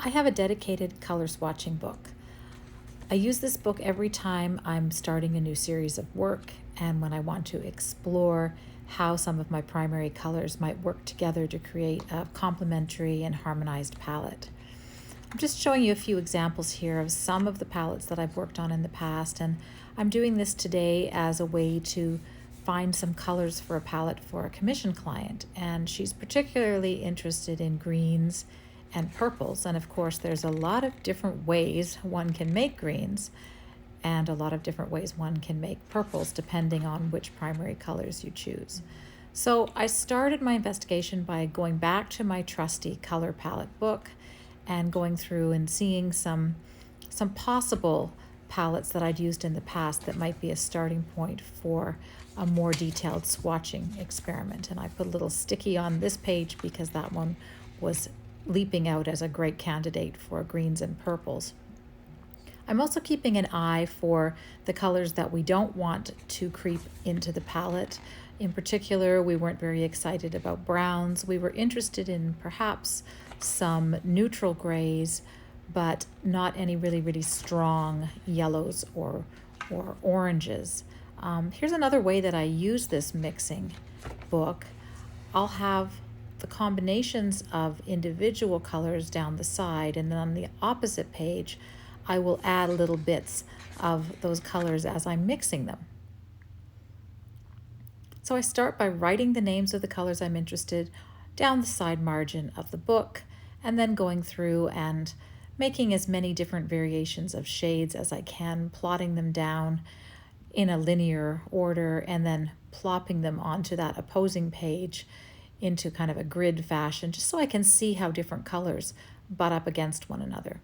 I have a dedicated color swatching book. I use this book every time I'm starting a new series of work and when I want to explore how some of my primary colors might work together to create a complementary and harmonized palette. I'm just showing you a few examples here of some of the palettes that I've worked on in the past, and I'm doing this today as a way to find some colors for a palette for a commission client, and she's particularly interested in greens and purples. And of course, there's a lot of different ways one can make greens and a lot of different ways one can make purples depending on which primary colors you choose. So I started my investigation by going back to my trusty color palette book and going through and seeing some possible palettes that I'd used in the past that might be a starting point for a more detailed swatching experiment. And I put a little sticky on this page because that one was leaping out as a great candidate for greens and purples. I'm also keeping an eye for the colors that we don't want to creep into the palette. In particular, we weren't very excited about browns. We were interested in perhaps some neutral grays, but not any really strong yellows or oranges. Here's another way that I use this mixing book. I'll have the combinations of individual colors down the side, and then on the opposite page, I will add little bits of those colors as I'm mixing them. So I start by writing the names of the colors I'm interested down the side margin of the book, and then going through and making as many different variations of shades as I can, plotting them down in a linear order, and then plopping them onto that opposing page into kind of a grid fashion, just so I can see how different colors butt up against one another.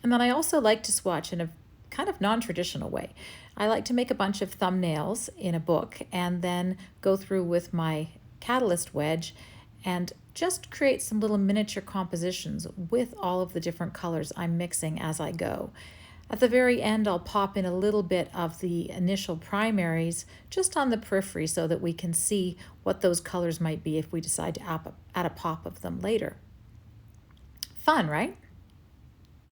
And then I also like to swatch in a kind of non-traditional way. I like to make a bunch of thumbnails in a book and then go through with my catalyst wedge and just create some little miniature compositions with all of the different colors I'm mixing as I go. At the very end, I'll pop in a little bit of the initial primaries just on the periphery so that we can see what those colors might be if we decide to add a pop of them later. Fun, right?